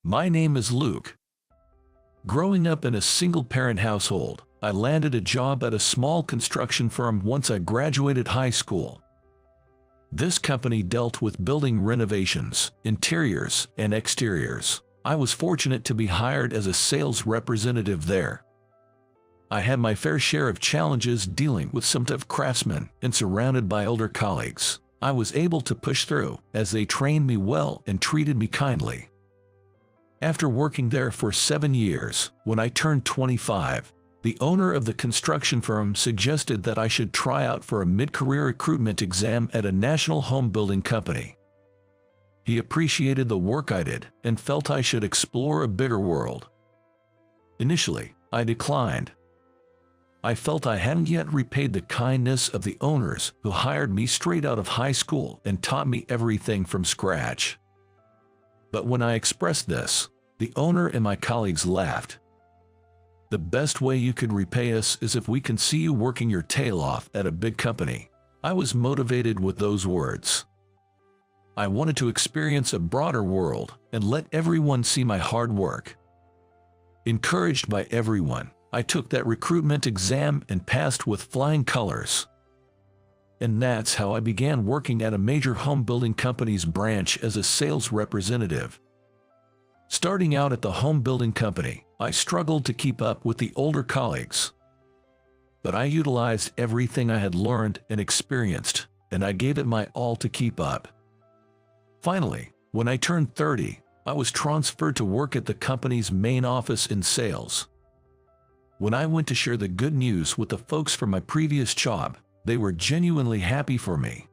My name is Luke. Growing up in a single-parent household, I landed a job at a small construction firm once I graduated high school. This company dealt with building renovations, interiors, and exteriors. I was fortunate to be hired as a sales representative there. I had my fair share of challenges dealing with some tough craftsmen and surrounded by older colleagues. I was able to push through as they trained me well and treated me kindly. After working there for 7 years, when I turned 25, the owner of the construction firm suggested that I should try out for a mid-career recruitment exam at a national home building company. He appreciated the work I did and felt I should explore a bigger world. Initially, I declined. I felt I hadn't yet repaid the kindness of the owners who hired me straight out of high school and taught me everything from scratch. But when I expressed this, the owner and my colleagues laughed. The best way you could repay us is if we can see you working your tail off at a big company. I was motivated with those words. I wanted to experience a broader world and let everyone see my hard work. Encouraged by everyone, I took that recruitment exam and passed with flying colors. And that's how I began working at a major home building company's branch as a sales representative. Starting out at the home building company, I struggled to keep up with the older colleagues. But I utilized everything I had learned and experienced, and I gave it my all to keep up. Finally, when I turned 30, I was transferred to work at the company's main office in sales. When I went to share the good news with the folks from my previous job, they were genuinely happy for me.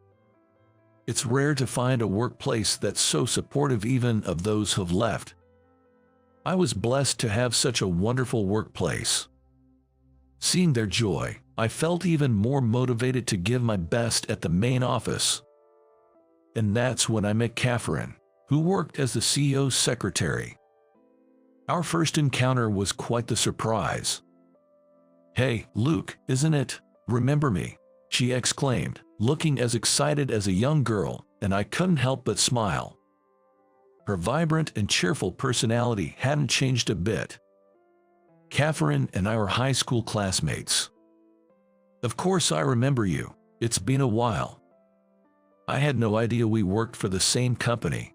It's rare to find a workplace that's so supportive even of those who've left. I was blessed to have such a wonderful workplace. Seeing their joy, I felt even more motivated to give my best at the main office. And that's when I met Catherine, who worked as the CEO's secretary. Our first encounter was quite the surprise. "Hey, Luke, isn't it? Remember me?" she exclaimed, looking as excited as a young girl, and I couldn't help but smile. Her vibrant and cheerful personality hadn't changed a bit. Catherine and I were high school classmates. "Of course I remember you. It's been a while. I had no idea we worked for the same company.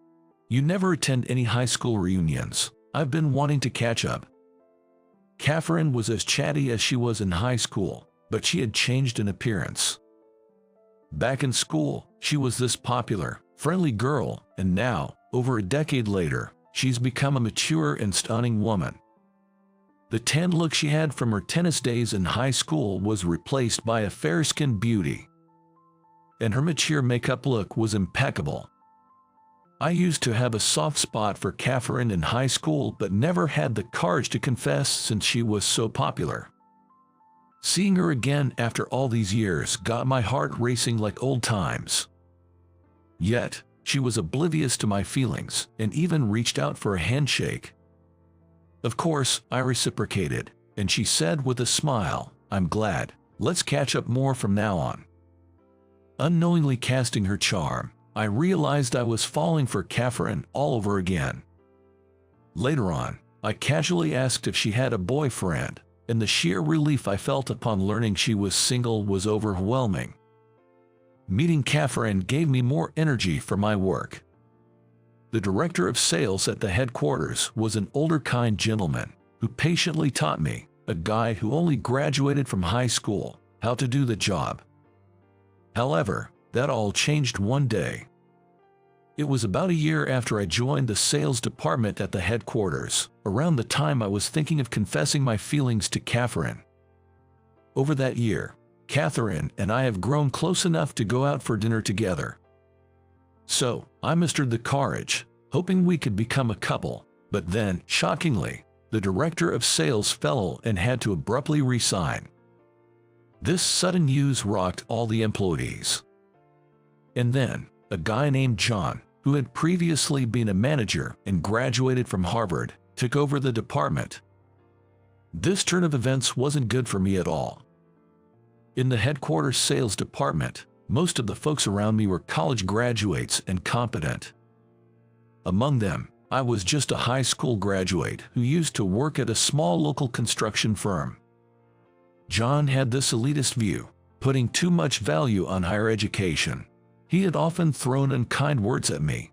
You never attend any high school reunions. I've been wanting to catch up." Catherine was as chatty as she was in high school, but she had changed in appearance. Back in school, she was this popular, friendly girl, and now, over a decade later, she's become a mature and stunning woman. The tan look she had from her tennis days in high school was replaced by a fair-skinned beauty. And her mature makeup look was impeccable. I used to have a soft spot for Catherine in high school but never had the courage to confess since she was so popular. Seeing her again after all these years got my heart racing like old times. Yet, she was oblivious to my feelings and even reached out for a handshake. Of course, I reciprocated, and she said with a smile, "I'm glad. Let's catch up more from now on." Unknowingly casting her charm, I realized I was falling for Catherine all over again. Later on, I casually asked if she had a boyfriend, and the sheer relief I felt upon learning she was single was overwhelming. Meeting Catherine gave me more energy for my work. The director of sales at the headquarters was an older kind gentleman who patiently taught me, a guy who only graduated from high school, how to do the job. However, that all changed one day. It was about a year after I joined the sales department at the headquarters, around the time I was thinking of confessing my feelings to Catherine. Over that year, Catherine and I have grown close enough to go out for dinner together. So, I mustered the courage, hoping we could become a couple, but then, shockingly, the director of sales fell and had to abruptly resign. This sudden news rocked all the employees. And then, a guy named John, who had previously been a manager and graduated from Harvard, took over the department. This turn of events wasn't good for me at all. In the headquarters sales department, most of the folks around me were college graduates and competent. Among them, I was just a high school graduate who used to work at a small local construction firm. John had this elitist view, putting too much value on higher education. He had often thrown unkind words at me.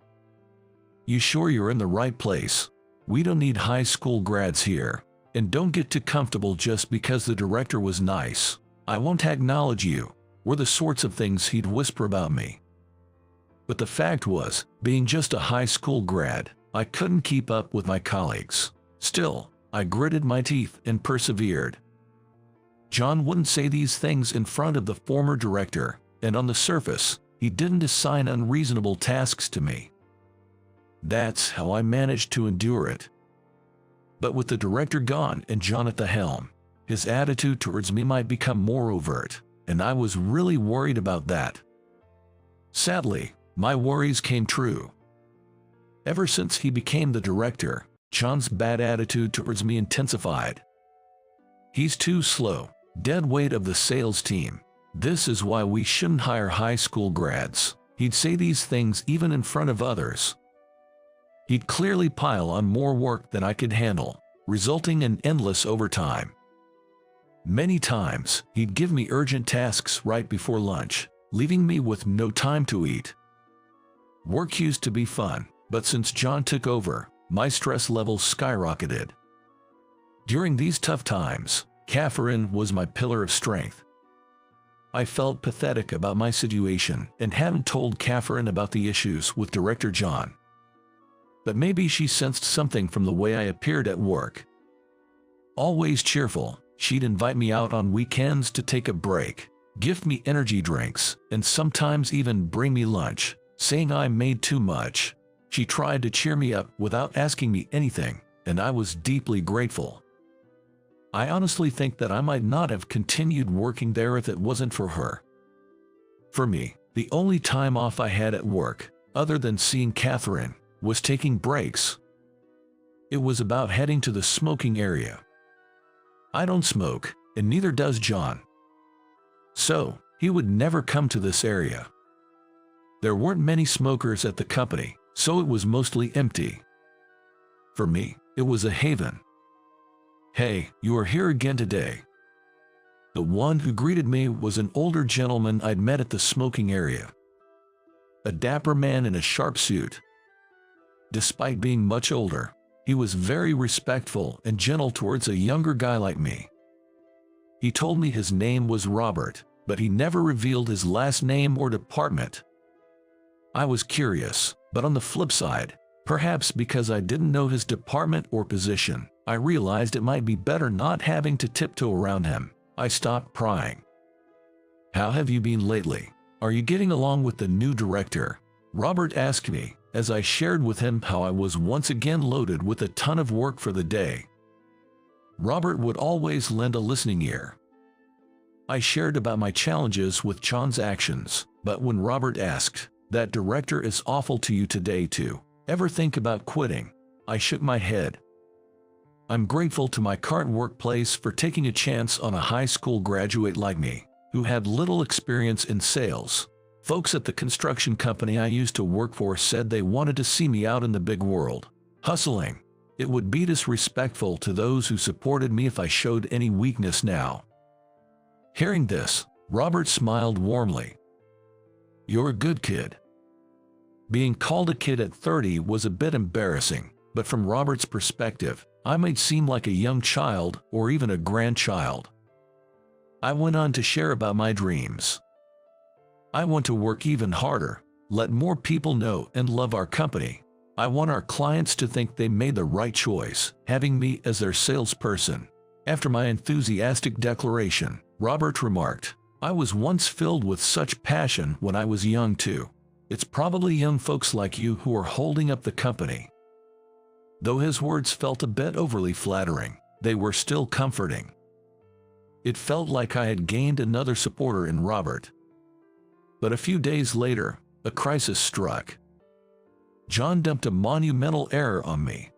"You sure you're in the right place? We don't need high school grads here. And don't get too comfortable just because the director was nice. I won't acknowledge you," were the sorts of things he'd whisper about me. But the fact was, being just a high school grad, I couldn't keep up with my colleagues. Still, I gritted my teeth and persevered. John wouldn't say these things in front of the former director, and on the surface, he didn't assign unreasonable tasks to me. That's how I managed to endure it. But with the director gone and John at the helm, his attitude towards me might become more overt, and I was really worried about that. Sadly, my worries came true. Ever since he became the director, John's bad attitude towards me intensified. "He's too slow, dead weight of the sales team. This is why we shouldn't hire high school grads." He'd say these things even in front of others. He'd clearly pile on more work than I could handle, resulting in endless overtime. Many times, he'd give me urgent tasks right before lunch, leaving me with no time to eat. Work used to be fun, but since John took over, my stress levels skyrocketed. During these tough times, Catherine was my pillar of strength. I felt pathetic about my situation and hadn't told Catherine about the issues with Director John. But maybe she sensed something from the way I appeared at work. Always cheerful, she'd invite me out on weekends to take a break, gift me energy drinks, and sometimes even bring me lunch, saying I made too much. She tried to cheer me up without asking me anything, and I was deeply grateful. I honestly think that I might not have continued working there if it wasn't for her. For me, the only time off I had at work, other than seeing Catherine, was taking breaks. It was about heading to the smoking area. I don't smoke, and neither does John. So, he would never come to this area. There weren't many smokers at the company, so it was mostly empty. For me, it was a haven. "Hey, you are here again today." The one who greeted me was an older gentleman I'd met at the smoking area. A dapper man in a sharp suit. Despite being much older, he was very respectful and gentle towards a younger guy like me. He told me his name was Robert, but he never revealed his last name or department. I was curious, but on the flip side, perhaps because I didn't know his department or position, I realized it might be better not having to tiptoe around him. I stopped prying. "How have you been lately? Are you getting along with the new director?" Robert asked me, as I shared with him how I was once again loaded with a ton of work for the day. Robert would always lend a listening ear. I shared about my challenges with John's actions, but when Robert asked, "That director is awful to you today too. Ever think about quitting?" I shook my head. I'm grateful to my current workplace for taking a chance on a high school graduate like me, who had little experience in sales. Folks at the construction company I used to work for said they wanted to see me out in the big world, hustling. It would be disrespectful to those who supported me if I showed any weakness now. Hearing this, Robert smiled warmly. "You're a good kid." Being called a kid at 30 was a bit embarrassing, but from Robert's perspective, I might seem like a young child or even a grandchild. I went on to share about my dreams. "I want to work even harder, let more people know and love our company. I want our clients to think they made the right choice, having me as their salesperson." After my enthusiastic declaration, Robert remarked, "I was once filled with such passion when I was young too. It's probably young folks like you who are holding up the company." Though his words felt a bit overly flattering, they were still comforting. It felt like I had gained another supporter in Robert. But a few days later, a crisis struck. John dumped a monumental error on me.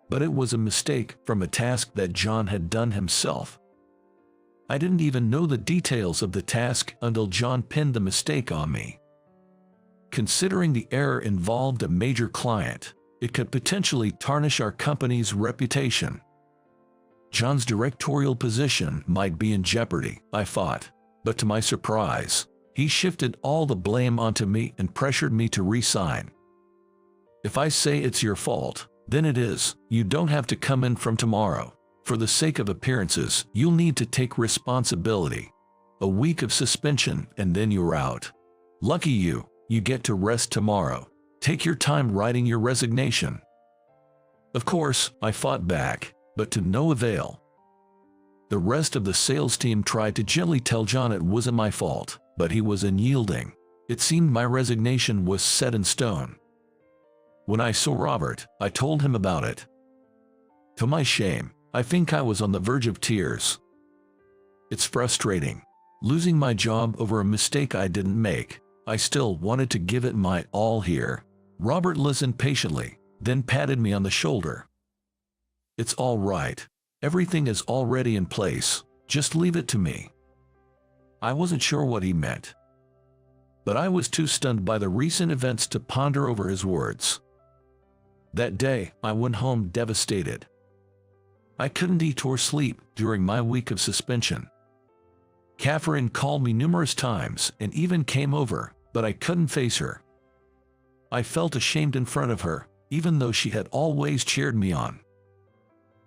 But it was a mistake from a task that John had done himself. I didn't even know the details of the task until John pinned the mistake on me. Considering the error involved a major client, It could potentially tarnish our company's reputation. John's directorial position might be in jeopardy, I thought. But to my surprise, he shifted all the blame onto me and pressured me to resign. If I say it's your fault, then it is. You don't have to come in from tomorrow. For the sake of appearances, you'll need to take responsibility. A week of suspension and then you're out. Lucky you, you get to rest tomorrow. Take your time writing your resignation. Of course, I fought back, but to no avail. The rest of the sales team tried to gently tell John it wasn't my fault, but he was unyielding. It seemed my resignation was set in stone. When I saw Robert, I told him about it. To my shame, I think I was on the verge of tears. It's frustrating. Losing my job over a mistake I didn't make. I still wanted to give it my all here. Robert listened patiently, then patted me on the shoulder. It's all right. Everything is already in place. Just leave it to me. I wasn't sure what he meant, but I was too stunned by the recent events to ponder over his words. That day, I went home devastated. I couldn't eat or sleep during my week of suspension. Catherine called me numerous times and even came over, but I couldn't face her. I felt ashamed in front of her, even though she had always cheered me on.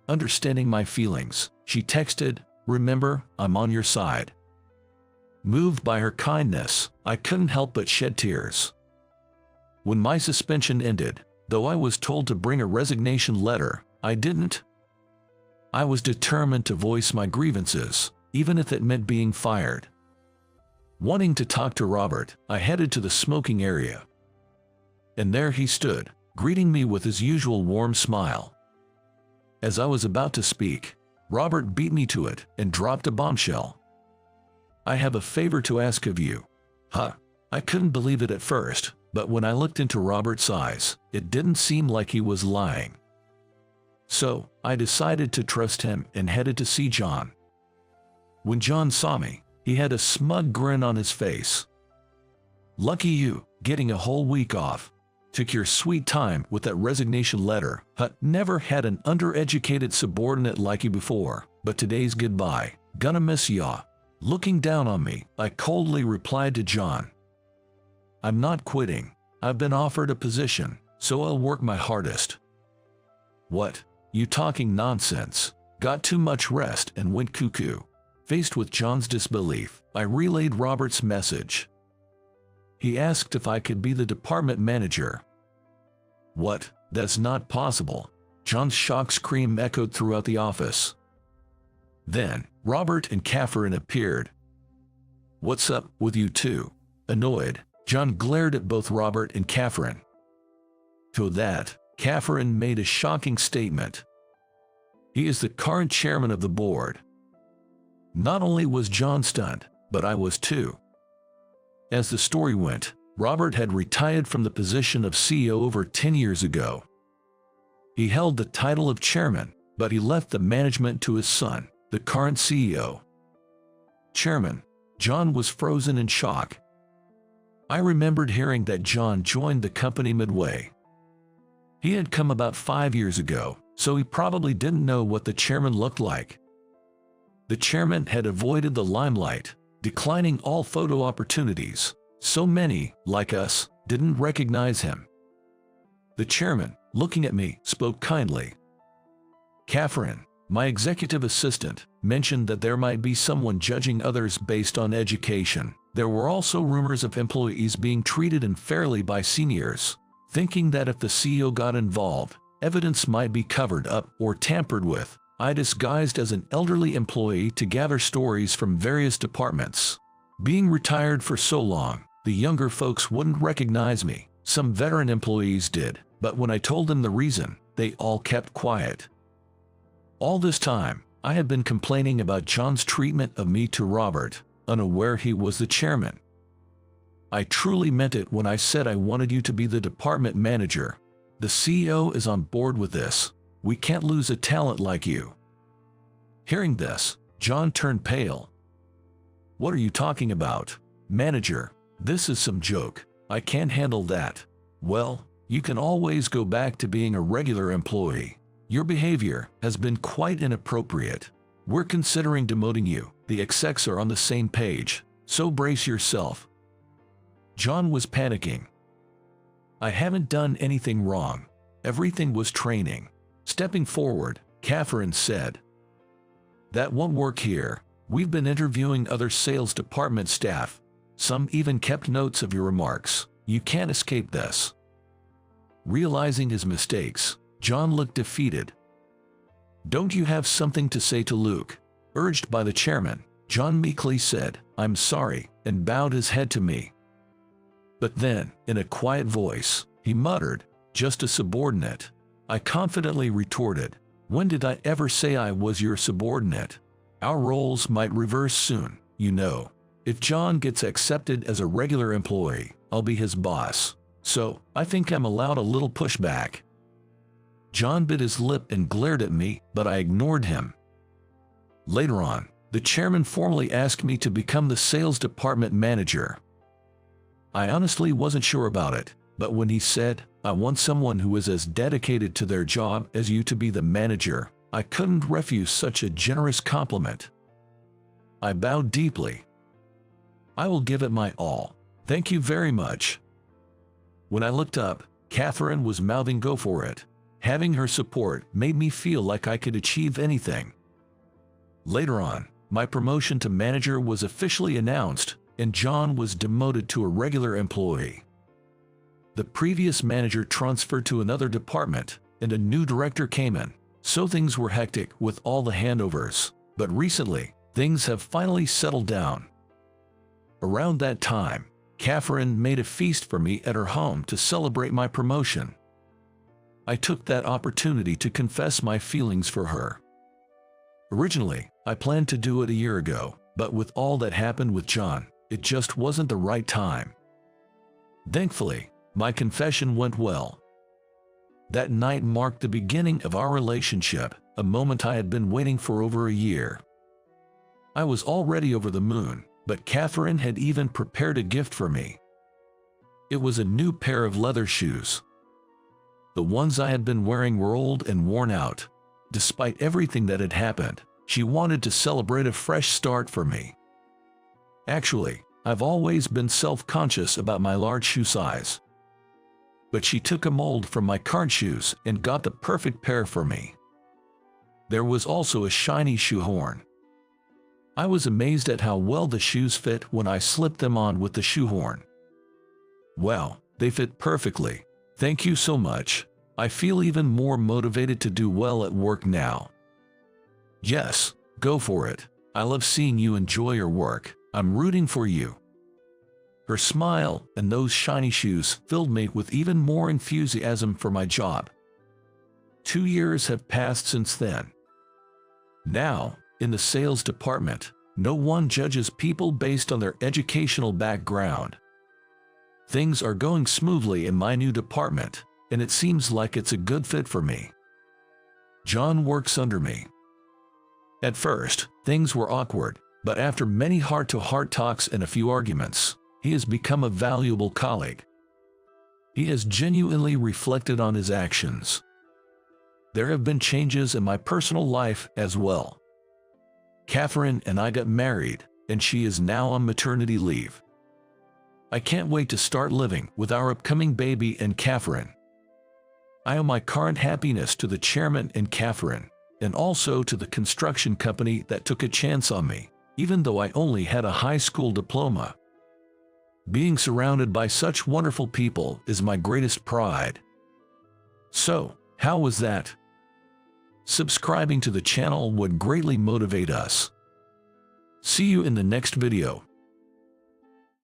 Understanding my feelings, she texted, "Remember, I'm on your side." Moved by her kindness, I couldn't help but shed tears. When my suspension ended, though I was told to bring a resignation letter, I didn't. I was determined to voice my grievances, even if it meant being fired. Wanting to talk to Robert, I headed to the smoking area. And there he stood, greeting me with his usual warm smile. As I was about to speak, Robert beat me to it and dropped a bombshell. "I have a favor to ask of you." Huh. I couldn't believe it at first, but when I looked into Robert's eyes, it didn't seem like he was lying. So, I decided to trust him and headed to see John. When John saw me, he had a smug grin on his face. "Lucky you, getting a whole week off. Took your sweet time with that resignation letter. Never had an undereducated subordinate like you before, but today's goodbye. Gonna miss ya." Looking down on me, I coldly replied to John, "I'm not quitting. I've been offered a position, so I'll work my hardest." "What? You talking nonsense?" Got too much rest and went cuckoo. Faced with John's disbelief, I relayed Robert's message. He asked if I could be the department manager. "What? That's not possible." John's shock scream echoed throughout the office. Then, Robert and Catherine appeared. "What's up with you two?" Annoyed, John glared at both Robert and Catherine. To that, Catherine made a shocking statement. "He is the current chairman of the board." Not only was John stunned, but I was too. As the story went, Robert had retired from the position of CEO over 10 years ago. He held the title of chairman, but he left the management to his son, the current CEO. Chairman. John was frozen in shock. I remembered hearing that John joined the company midway. He had come about 5 years ago, so he probably didn't know what the chairman looked like. The chairman had avoided the limelight, declining all photo opportunities. So many, like us, didn't recognize him. The chairman, looking at me, spoke kindly. "Catherine, my executive assistant, mentioned that there might be someone judging others based on education. There were also rumors of employees being treated unfairly by seniors, thinking that if the CEO got involved, evidence might be covered up or tampered with. I disguised as an elderly employee to gather stories from various departments. Being retired for so long, the younger folks wouldn't recognize me. Some veteran employees did, but when I told them the reason, they all kept quiet. All this time, I had been complaining about John's treatment of me to Robert, unaware he was the chairman. I truly meant it when I said I wanted you to be the department manager. The CEO is on board with this. We can't lose a talent like you." Hearing this, John turned pale. "What are you talking about? Manager, this is some joke. I can't handle that." "Well, You can always go back to being a regular employee. Your behavior has been quite inappropriate. We're considering demoting you. The execs are on the same page, so brace yourself." John was panicking. "I haven't done anything wrong. Everything was training." Stepping forward, Catherine said, "That won't work here. We've been interviewing other sales department staff. Some even kept notes of your remarks. You can't escape this." Realizing his mistakes, John looked defeated. "Don't you have something to say to Luke?" Urged by the chairman, John meekly said, "I'm sorry," and bowed his head to me. But then, in a quiet voice, he muttered, "Just a subordinate." I confidently retorted, "When did I ever say I was your subordinate? Our roles might reverse soon, you know. If John gets accepted as a regular employee, I'll be his boss. So, I think I'm allowed a little pushback." John bit his lip and glared at me, but I ignored him. Later on, the chairman formally asked me to become the sales department manager. I honestly wasn't sure about it, but when he said, "I want someone who is as dedicated to their job as you to be the manager," I couldn't refuse such a generous compliment. I bowed deeply. "I will give it my all. Thank you very much." When I looked up, Catherine was mouthing "Go for it." Having her support made me feel like I could achieve anything. Later on, my promotion to manager was officially announced, and John was demoted to a regular employee. The previous manager transferred to another department, and a new director came in, so things were hectic with all the handovers, but recently, things have finally settled down. Around that time, Catherine made a feast for me at her home to celebrate my promotion. I took that opportunity to confess my feelings for her. Originally, I planned to do it a year ago, but with all that happened with John, it just wasn't the right time. Thankfully, my confession went well. That night marked the beginning of our relationship, a moment I had been waiting for over a year. I was already over the moon, but Catherine had even prepared a gift for me. It was a new pair of leather shoes. The ones I had been wearing were old and worn out. Despite everything that had happened, she wanted to celebrate a fresh start for me. Actually, I've always been self-conscious about my large shoe size. But she took a mold from my current shoes and got the perfect pair for me. There was also a shiny shoehorn. I was amazed at how well the shoes fit when I slipped them on with the shoehorn. Wow, they fit perfectly. Thank you so much. I feel even more motivated to do well at work now. Yes, go for it. I love seeing you enjoy your work. I'm rooting for you. Her smile and those shiny shoes filled me with even more enthusiasm for my job. 2 years have passed since then. Now, in the sales department, no one judges people based on their educational background. Things are going smoothly in my new department, and it seems like it's a good fit for me. John works under me. At first, things were awkward, but after many heart-to-heart talks and a few arguments, he has become a valuable colleague. He has genuinely reflected on his actions. There have been changes in my personal life as well. Catherine and I got married, and she is now on maternity leave. I can't wait to start living with our upcoming baby and Catherine. I owe my current happiness to the chairman and Catherine, and also to the construction company that took a chance on me, even though I only had a high school diploma. Being surrounded by such wonderful people is my greatest pride. So, how was that? Subscribing to the channel would greatly motivate us. See you in the next video.